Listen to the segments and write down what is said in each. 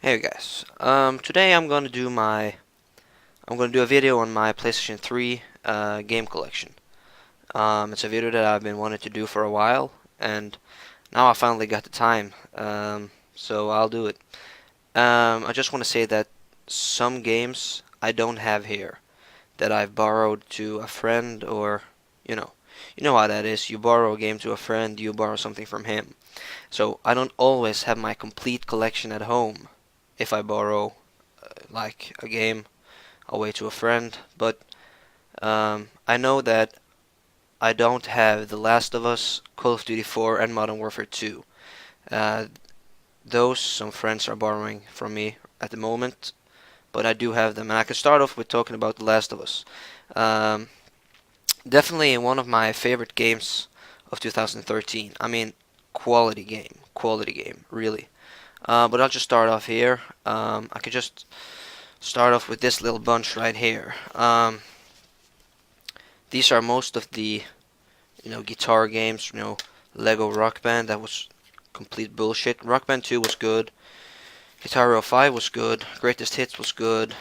Hey guys, today I'm gonna do a video on my PlayStation 3 game collection. It's a video that I've been wanting to do for a while, and now I finally got the time. So I'll do it. I just want to say that some games I don't have here that I've borrowed to a friend, or you know, you know how that is. You borrow a game to a friend, you borrow something from him. So I don't always have my complete collection at home if I borrow like a game away to a friend, but I know that I don't have The Last of Us, Call of Duty 4, and Modern Warfare 2. Uh, those some friends are borrowing from me at the moment, but I do have them, and I can start off with talking about The Last of Us. Um, Definitely one of my favorite games of 2013. I mean, quality game, really. But I'll just start off here. I could just start off with this little bunch right here. These are most of the, guitar games. Lego Rock Band, that was complete bullshit. Rock Band 2 was good. Guitar Hero 5 was good. Greatest Hits was good.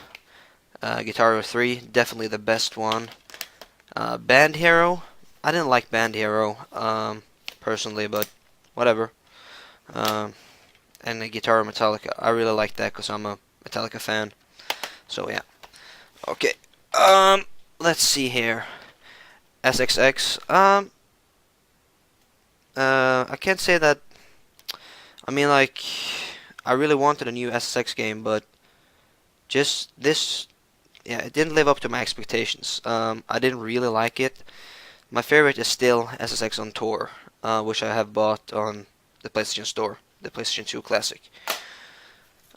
Guitar Hero 3, definitely the best one. Band Hero, I didn't like Band Hero, personally, but whatever. Um, and the Guitar Hero Metallica, I really like that because I'm a Metallica fan. So yeah. Okay. Let's see here. SXX. I can't say that. I mean, like, I really wanted a new SSX game, but just this, yeah, it didn't live up to my expectations. I didn't really like it. My favorite is still SSX on Tour, which I have bought on the PlayStation Store, the PlayStation 2 Classic.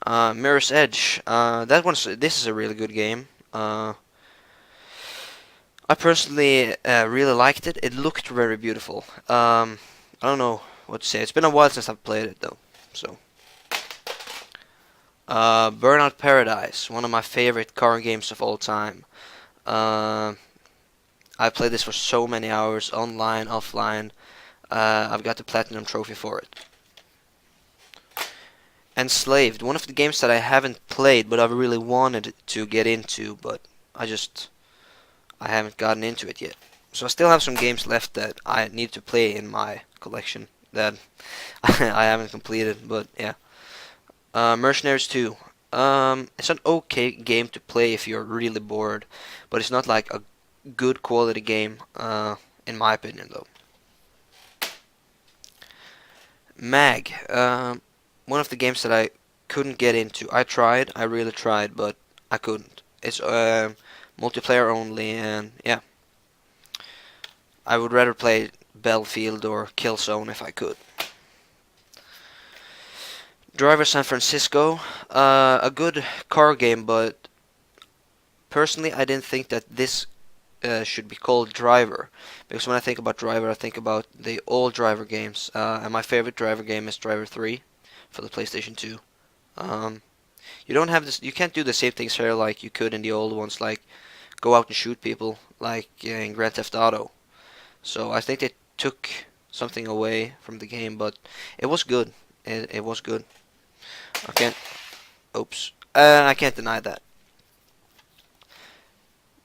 Mirror's Edge. This is a really good game. I personally really liked it. It looked very beautiful. I don't know what to say. It's been a while since I've played it though. So, Burnout Paradise, one of my favorite car games of all time. Uh, I played this for so many hours, online, offline. I've got the platinum trophy for it. Enslaved, one of the games that I haven't played, but I've really wanted to get into, but I haven't gotten into it yet. So I still have some games left that I need to play in my collection that I haven't completed, but yeah. Mercenaries 2. It's an okay game to play if you're really bored, but it's not like a good quality game, in my opinion, though. Mag. One of the games that I couldn't get into. I really tried, but I couldn't. It's multiplayer only, and yeah. I would rather play Battlefield or Killzone if I could. Driver San Francisco, a good car game, but personally I didn't think that this should be called Driver, because when I think about Driver I think about the old Driver games, and my favorite Driver game is Driver 3 for the PlayStation 2. Um, you don't have this, you can't do the same things here like you could in the old ones, like go out and shoot people like in Grand Theft Auto. So I think they took something away from the game, but it was good. It was good. I can't. Oops. I can't deny that.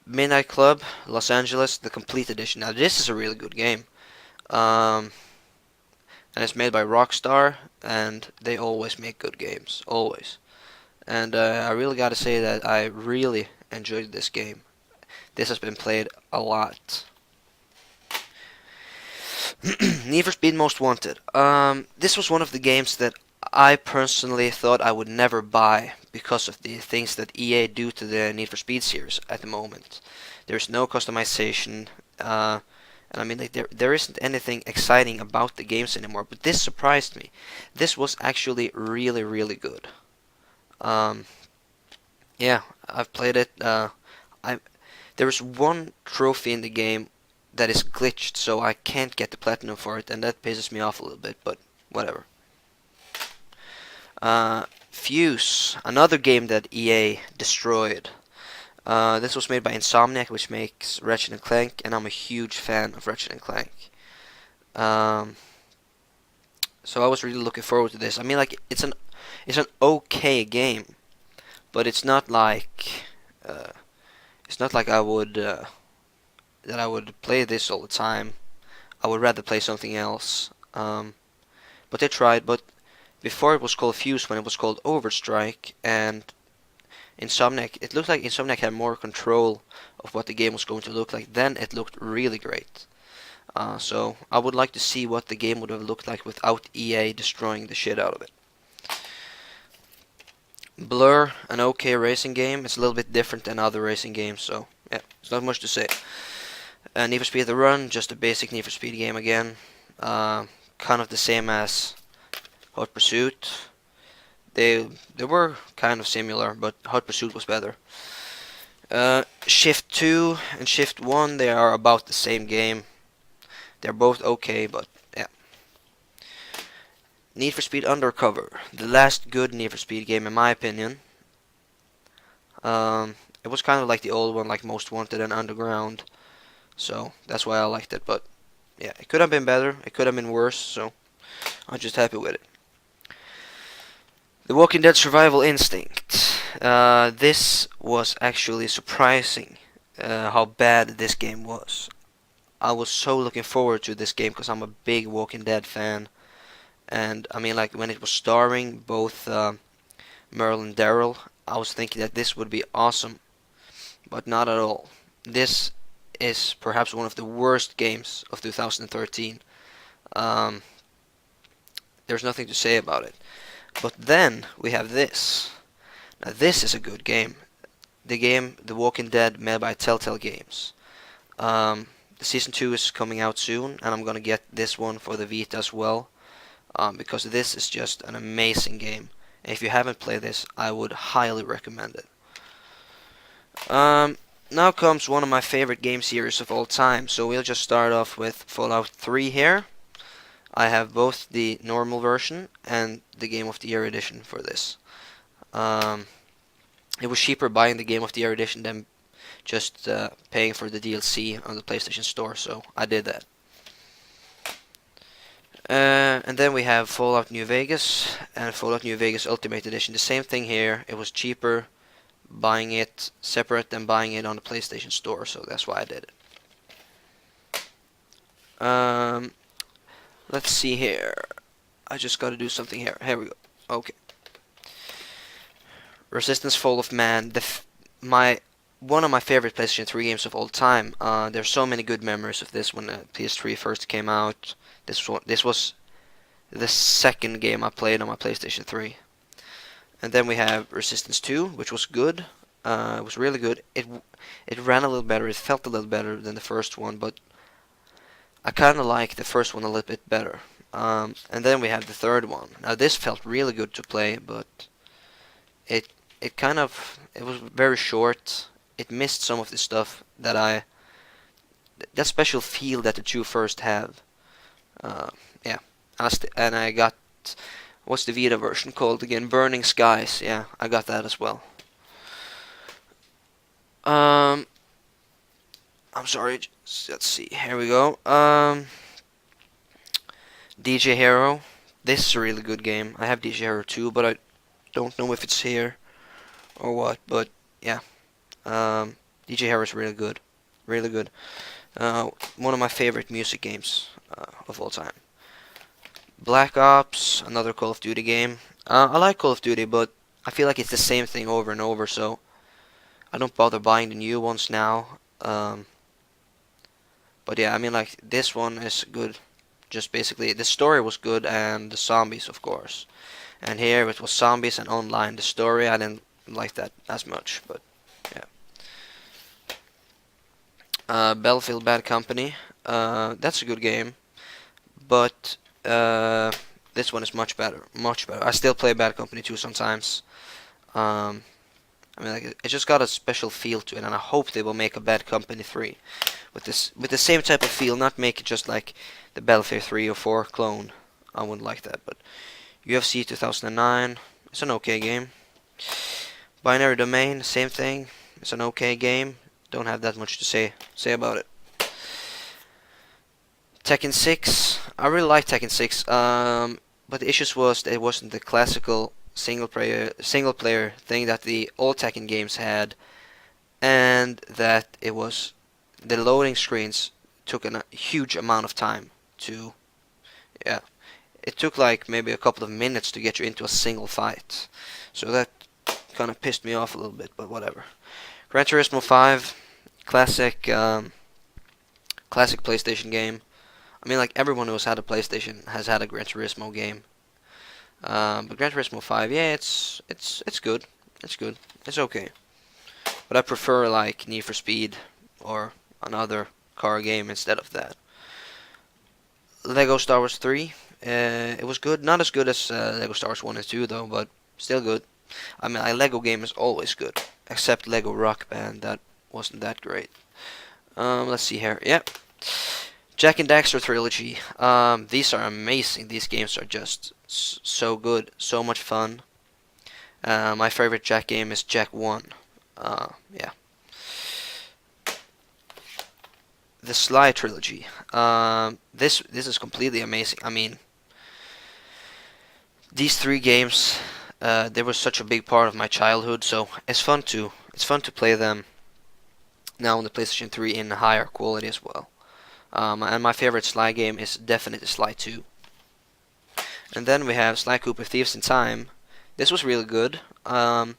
Midnight Club, Los Angeles, the complete edition. Now this is a really good game. Um, and it's made by Rockstar, and they always make good games, always. And I really gotta say that I really enjoyed this game. This has been played a lot. Need for Speed Most Wanted. This was one of the games that I personally thought I would never buy because of the things that EA do to the Need for Speed series at the moment. There's no customization, and I mean, like, there isn't anything exciting about the games anymore. But this surprised me. This was actually really good. Um, yeah, I've played it. I There is one trophy in the game that is glitched, so I can't get the platinum for it, and that pisses me off a little bit. But whatever. Fuse, another game that EA destroyed. This was made by Insomniac, which makes Ratchet and Clank, and I'm a huge fan of Ratchet and Clank. Um, so I was really looking forward to this. I mean, like, it's an it's an okay game, but it's not like I would that I would play this all the time. I would rather play something else. But they tried. But before it was called Fuse, when it was called Overstrike, and Insomniac, it looked like Insomniac had more control of what the game was going to look like. Then it looked really great. So I would like to see what the game would have looked like without EA destroying the shit out of it. Blur, an okay racing game. It's a little bit different than other racing games, so yeah, there's not much to say. Need for Speed The Run, just a basic Need for Speed game again. Kind of the same as Hot Pursuit. They were kind of similar, but Hot Pursuit was better. Shift 2 and Shift 1, they are about the same game. They're both okay, but yeah. Need for Speed Undercover, the last good Need for Speed game in my opinion. It was kind of like the old one, like Most Wanted and Underground, so that's why I liked it. But yeah, it could have been better, it could have been worse, so I'm just happy with it. The Walking Dead Survival Instinct. This was actually surprising how bad this game was. I was so looking forward to this game because I'm a big Walking Dead fan. And I mean, like, when it was starring both Merle and Daryl, I was thinking that this would be awesome. But not at all. This is perhaps one of the worst games of 2013. There's nothing to say about it. But then we have this. Now this is a good game. The game The Walking Dead, made by Telltale Games. The Season 2 is coming out soon, and I'm gonna get this one for the Vita as well. Because this is just an amazing game. And if you haven't played this, I would highly recommend it. Now comes one of my favorite game series of all time. So we'll just start off with Fallout 3 here. I have both the normal version and the Game of the Year edition for this. It was cheaper buying the Game of the Year edition than just paying for the DLC on the PlayStation Store, so I did that. And then we have Fallout New Vegas and Fallout New Vegas Ultimate Edition. The same thing here. It was cheaper buying it separate than buying it on the PlayStation Store, so that's why I did it. Let's see here. I just got to do something here. Here we go. Okay. Resistance: Fall of Man. One of my favorite PlayStation 3 games of all time. There's so many good memories of this when the PS3 first came out. This was the second game I played on my PlayStation 3. And then we have Resistance 2, which was good. It was really good. It ran a little better. It felt a little better than the first one, but I kind of like the first one a little bit better. And then we have the third one. Now this felt really good to play, but it was very short. It missed some of the stuff that special feel that the two first have. Yeah, and I got, what's the Vita version called again? Burning Skies. Yeah, I got that as well. I'm sorry. Let's see. Here we go. DJ Hero. This is a really good game. I have DJ Hero 2, but I don't know if it's here or what. But yeah. DJ Hero is really good. Really good. One of my favorite music games of all time. Black Ops, another Call of Duty game. I like Call of Duty, but I feel like it's the same thing over and over, so I don't bother buying the new ones now. But yeah, I mean, like, this one is good. Just basically, the story was good, and the zombies, of course. And here it was zombies and online. The story, I didn't like that as much, but yeah. Battlefield Bad Company. That's a good game, but this one is much better. Much better. I still play Bad Company 2 sometimes. I mean, like, it just got a special feel to it, and I hope they will make a Bad Company 3 with the same type of feel. Not make it just like the Battlefield 3 or 4 clone. I wouldn't like that. But UFC 2009, it's an okay game. Binary Domain, same thing. It's an okay game. Don't have that much to say about it. Tekken 6, I really like Tekken 6. But the issues was that it wasn't the classical single player thing that the old Tekken games had, and that it was the loading screens took a huge amount of time to, yeah, it took like maybe a couple of minutes to get you into a single fight. So that kind of pissed me off a little bit, but whatever. Gran Turismo 5, classic, classic PlayStation game. I mean, like everyone who's had a PlayStation has had a Gran Turismo game. But Gran Turismo 5, yeah, it's good. It's good. It's okay. But I prefer like Need for Speed or another car game instead of that. Lego Star Wars 3, it was good. Not as good as Lego Star Wars 1 and 2 though, but still good. I mean, a Lego game is always good, except Lego Rock Band. That wasn't that great. Let's see here. Yep. Jak and Daxter trilogy. These are amazing. These games are just so good, so much fun. My favorite Jak game is Jak 1. Yeah. The Sly trilogy. This is completely amazing. I mean, these three games, they were such a big part of my childhood. So it's fun to play them now on the PlayStation 3 in higher quality as well. And my favorite Sly game is definitely Sly 2. And then we have Sly Cooper Thieves in Time. This was really good. I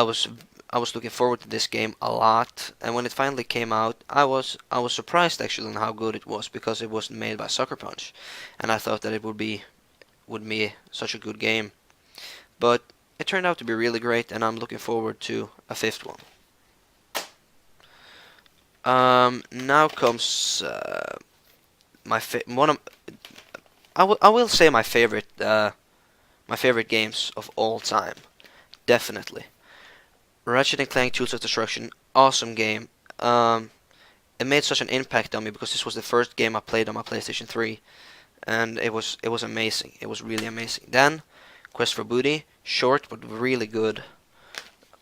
was looking forward to this game a lot, and when it finally came out, I was surprised actually on how good it was, because it wasn't made by Sucker Punch, and I thought that it would be such a good game. But it turned out to be really great, and I'm looking forward to a fifth one. Now comes I will say my favorite games of all time, definitely. Ratchet and Clank Tools of Destruction, awesome game. It made such an impact on me because this was the first game I played on my PlayStation 3, and it was amazing. It was really amazing. Then Quest for Booty, short but really good.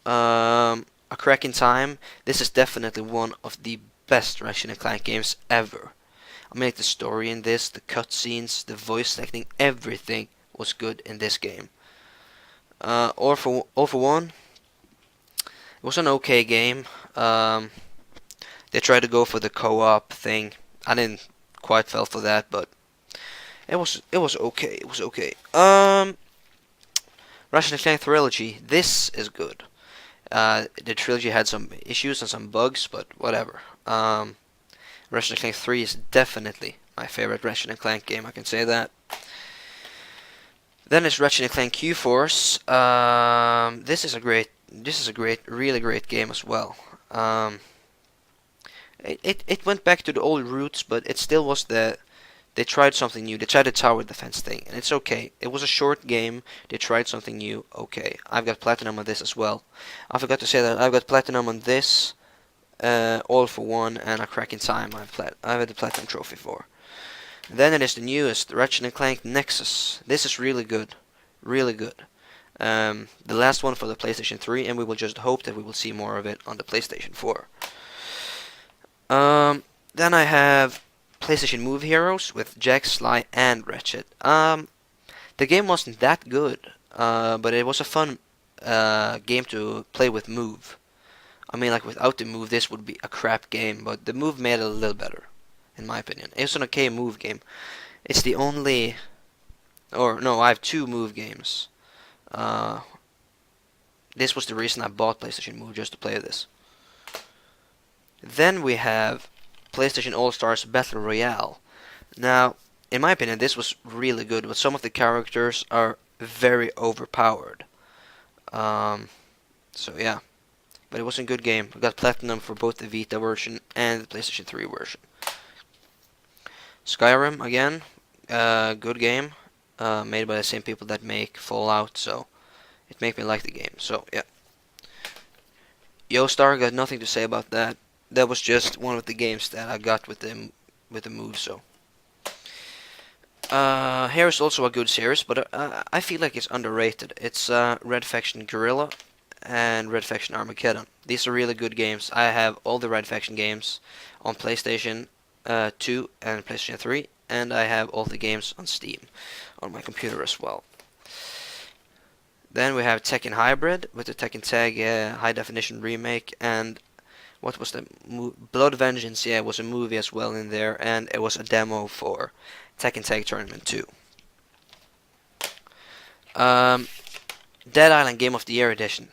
A Crack in Time. This is definitely one of the best Ratchet and Clank games ever. I mean, like the story in this, the cutscenes, the voice acting, everything was good in this game. All for One. It was an okay game. They tried to go for the co-op thing. I didn't quite fell for that, but it was okay. It was okay. Ratchet and Clank Trilogy. This is good. The trilogy had some issues and some bugs, but whatever. Ratchet and Clank 3 is definitely my favorite Ratchet and Clank game. I can say that. Then it's Ratchet and Clank Q-Force. This is a really great game as well. It went back to the old roots, but it still was they tried something new. They tried the tower defense thing, and it's okay. It was a short game. They tried something new. Okay, I've got platinum on this as well. I forgot to say that I've got platinum on this, All for One, and A Crack in Time. I've had the platinum trophy for. Then it is the newest, Ratchet and Clank Nexus. This is really good, really good. The last one for the PlayStation 3, and we will just hope that we will see more of it on the PlayStation 4. Then I have PlayStation Move Heroes with Jak, Sly, and Ratchet. The game wasn't that good, but it was a fun game to play with Move. I mean, like without the Move, this would be a crap game, but the Move made it a little better, in my opinion. It's an okay Move game. It's the only, or no, I have two Move games. This was the reason I bought PlayStation Move, just to play this. Then we have PlayStation All-Stars Battle Royale. Now, in my opinion, this was really good, but some of the characters are very overpowered. So yeah, but it was a good game. I got platinum for both the Vita version and the PlayStation 3 version. Skyrim, again, good game, made by the same people that make Fallout, so it made me like the game. So yeah, Yoostar, got nothing to say about that. That was just one of the games that I got with the Move. So here is also a good series, but I feel like it's underrated. It's Red Faction Guerrilla and Red Faction Armageddon. These are really good games. I have all the Red Faction games on PlayStation 2 and PlayStation 3, and I have all the games on Steam on my computer as well. Then we have Tekken Hybrid with the Tekken Tag High Definition remake, and what was the Blood Vengeance? Yeah, it was a movie as well in there, and it was a demo for Tekken Tag Tournament 2. Um, Dead Island Game of the Year edition.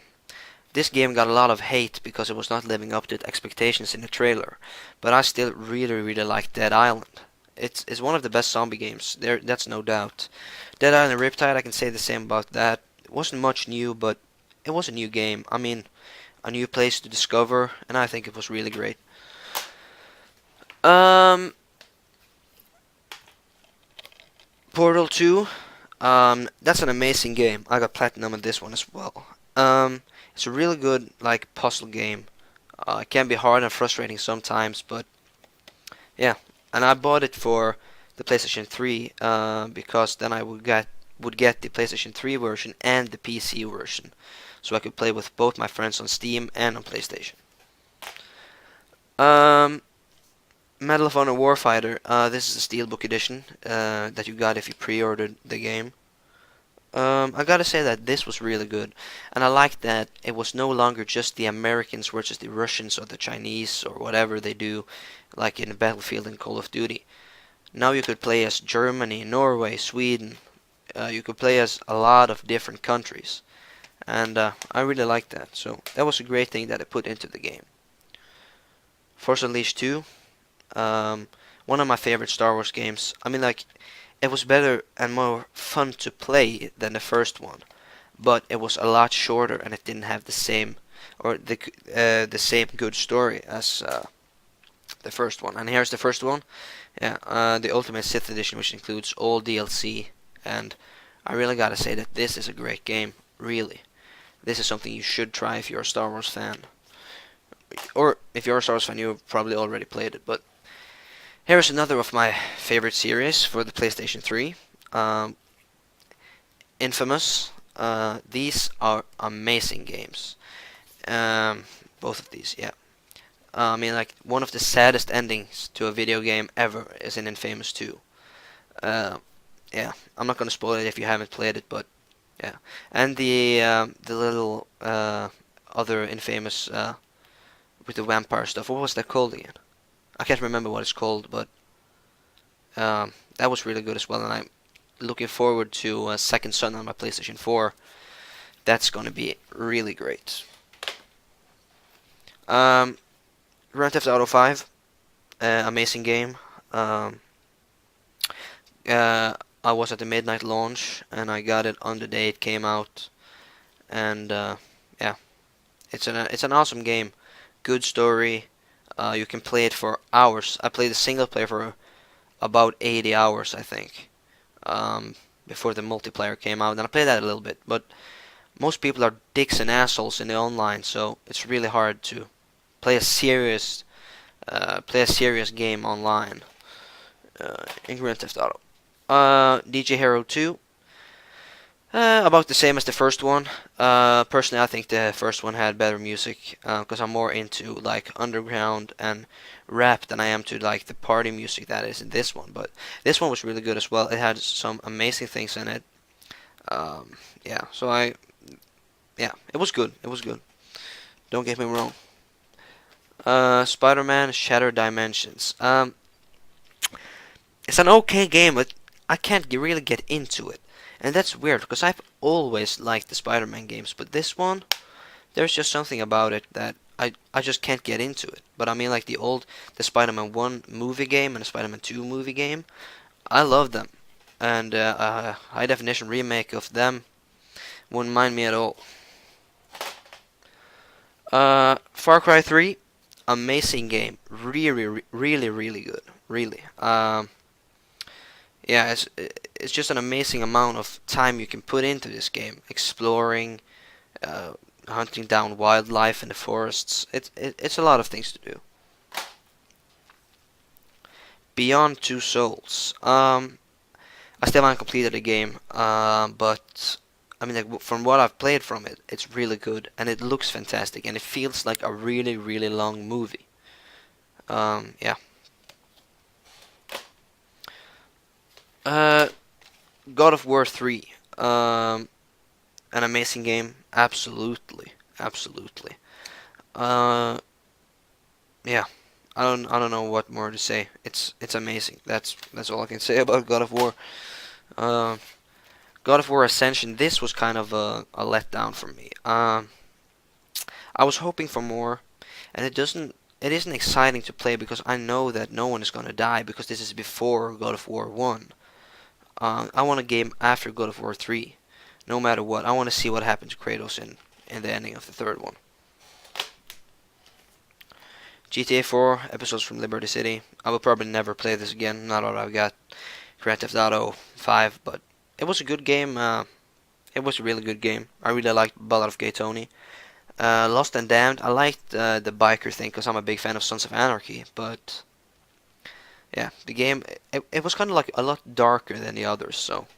This game got a lot of hate because it was not living up to expectations in the trailer, but I still really like Dead Island. It's one of the best zombie games. That's no doubt. Dead Island Riptide, I can say the same about that. It wasn't much new, but it was a new game. I mean, a new place to discover, and I think it was really great. Portal 2, that's an amazing game. I got platinum on this one as well. It's a really good like puzzle game. It can be hard and frustrating sometimes, but yeah. And I bought it for the PlayStation 3 because then I would get the PlayStation 3 version and the PC version, so I could play with both my friends on Steam and on PlayStation. Medal of Honor Warfighter. This is the Steelbook edition that you got if you pre-ordered the game. I gotta say that this was really good, and I liked that it was no longer just the Americans versus the Russians or the Chinese or whatever they do, like in Battlefield and Call of Duty. Now you could play as Germany, Norway, Sweden. You could play as a lot of different countries, and I really liked that. So that was a great thing that I put into the game. Force Unleashed 2, one of my favorite Star Wars games. I mean, like, it was better and more fun to play than the first one, but it was a lot shorter and it didn't have the same same good story as the first one. And here's the first one, yeah, the Ultimate Sith Edition, which includes all DLC. And I really gotta say that this is a great game. Really, this is something you should try if you're a Star Wars fan, or if you're a Star Wars fan, you've probably already played it, but. Here's another of my favorite series for the PlayStation 3. Infamous. These are amazing games. Both of these, yeah. I mean, like, one of the saddest endings to a video game ever is in Infamous 2. Yeah, I'm not gonna spoil it if you haven't played it, but yeah. And the little other Infamous with the vampire stuff. What was that called again? I can't remember what it's called, but that was really good as well, and I'm looking forward to Second Son on my PlayStation 4. That's gonna be really great. Grand Theft Auto 5, amazing game. I was at the midnight launch, and I got it on the day it came out, and yeah, it's an awesome game. Good story. You can play it for hours. I played the single player for about 80 hours, I think, before the multiplayer came out. And I played that a little bit, but most people are dicks and assholes in the online, so it's really hard to play a serious game online in Grand Theft Auto. DJ Hero 2. About the same as the first one. Personally, I think the first one had better music because I'm more into like underground and rap than I am to like the party music that is in this one. But this one was really good as well. It had some amazing things in it. Yeah, so yeah, it was good. It was good. Don't get me wrong. Spider-Man Shattered Dimensions. It's an okay game, but I can't really get into it. And that's weird, because I've always liked the Spider-Man games, but this one, there's just something about it that I just can't get into it. But I mean, like the Spider-Man 1 movie game and the Spider-Man 2 movie game, I love them. And a high definition remake of them wouldn't mind me at all. Far Cry 3, amazing game. Really good. Really. Yeah, it's just an amazing amount of time you can put into this game, exploring, hunting down wildlife in the forests. It's a lot of things to do. Beyond Two Souls. I still haven't completed the game, but I mean, like, from what I've played from it, it's really good and it looks fantastic and it feels like a really long movie. Yeah. God of War 3. an amazing game. Absolutely, absolutely. Uh, yeah. I don't know what more to say. It's amazing. That's all I can say about God of War. Uh, God of War Ascension. This was kind of a letdown for me. I was hoping for more, and it isn't exciting to play because I know that no one is gonna die because this is before God of War 1. I want a game after God of War 3, no matter what. I want to see what happened to Kratos in the ending of the third one. GTA 4, Episodes from Liberty City. I will probably never play this again, now that I've got Grand Theft Auto 5, but it was a good game. It was a really good game. I really liked Ballad of Gay Tony. Lost and Damned. I liked the biker thing because I'm a big fan of Sons of Anarchy, but yeah, the game it was kind of like a lot darker than the others. So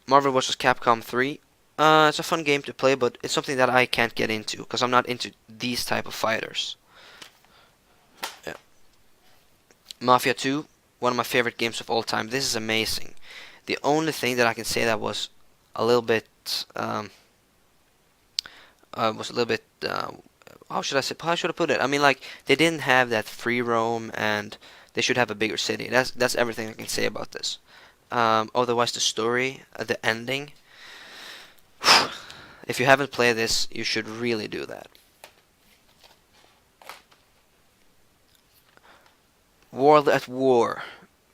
Marvel vs. Capcom 3. It's a fun game to play, but it's something that I can't get into because I'm not into these type of fighters. Yeah. Mafia 2, one of my favorite games of all time. This is amazing. The only thing that I can say that was a little bit how should I say? How should I put it? I mean, like they didn't have that free roam, and they should have a bigger city. That's everything I can say about this. Otherwise, the story, the ending. If you haven't played this, you should really do that. World at War,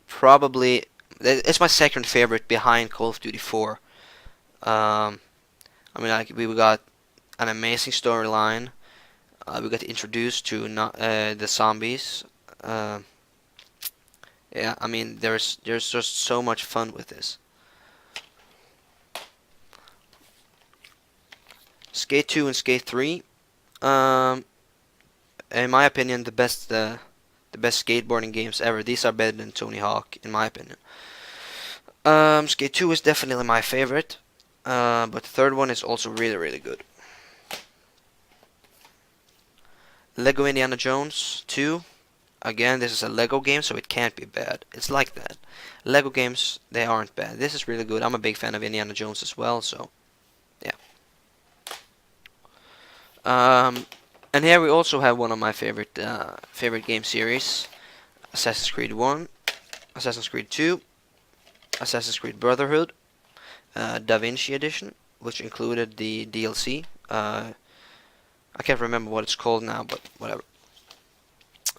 probably it's my second favorite behind Call of Duty 4. I mean, like we got an amazing storyline. We got introduced to the zombies. Yeah, I mean, there's just so much fun with this. Skate 2 and Skate 3. Um, in my opinion, the best skateboarding games ever. These are better than Tony Hawk, in my opinion. Skate 2 is definitely my favorite, but the third one is also really, really good. Lego Indiana Jones 2. Again, this is a Lego game, so it can't be bad. It's like that. Lego games, they aren't bad. This is really good. I'm a big fan of Indiana Jones as well, so yeah. And here we also have one of my favorite game series: Assassin's Creed 1, Assassin's Creed 2, Assassin's Creed Brotherhood, Da Vinci Edition, which included the DLC. I can't remember what it's called now, but whatever.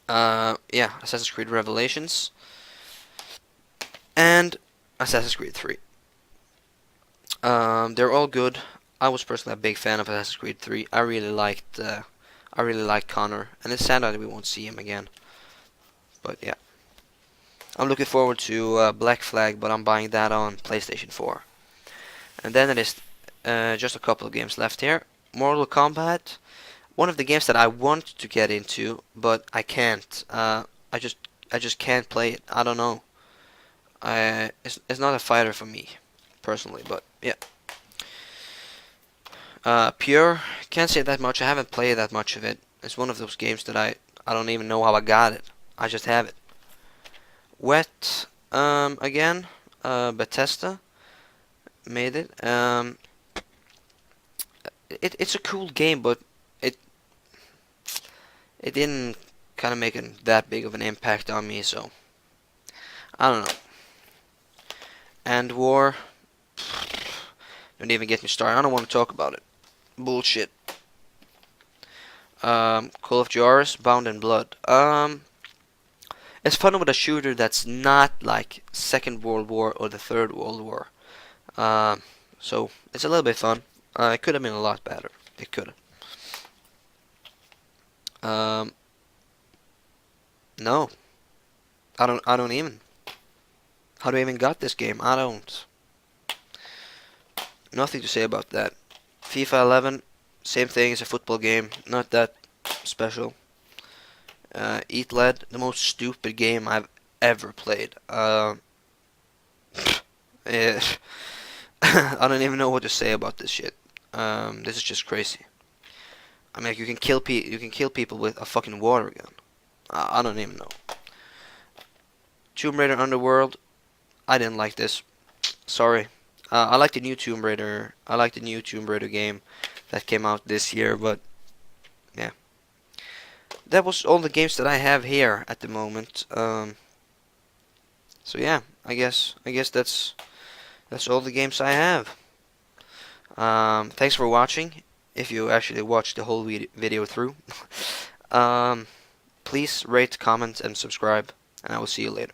Yeah, Assassin's Creed Revelations, and Assassin's Creed 3. They're all good. I was personally a big fan of Assassin's Creed 3. I really liked Connor, and it's sad that we won't see him again. But yeah, I'm looking forward to Black Flag, but I'm buying that on PlayStation 4. And then it is just a couple of games left here. Mortal Kombat, one of the games that I want to get into, but I can't. I just can't play it. I don't know. It's not a fighter for me, personally, but yeah. Pure, can't say that much. I haven't played that much of it. It's one of those games that I don't even know how I got it. I just have it. Wet, again, Bethesda made it. It's a cool game, but it didn't kind of make that big of an impact on me, so I don't know. And War, don't even get me started. I don't want to talk about it. Bullshit. Call of Juarez, Bound in Blood. It's fun with a shooter that's not like Second World War or the Third World War. So it's a little bit fun. It could have been a lot better. It could have. No, I don't even. How do I even got this game? I don't. Nothing to say about that. FIFA 11, same thing as a football game. Not that special. Eat Lead, the most stupid game I've ever played. Yeah. I don't even know what to say about this shit. This is just crazy. I mean, like, you can kill people with a fucking water gun. I don't even know. Tomb Raider Underworld, I didn't like this. Sorry. I like the new Tomb Raider. I like the new Tomb Raider game that came out this year. But yeah, that was all the games that I have here at the moment. So yeah, I guess that's all the games I have. Thanks for watching. If you actually watched the whole video through, please rate, comment, and subscribe, and I will see you later.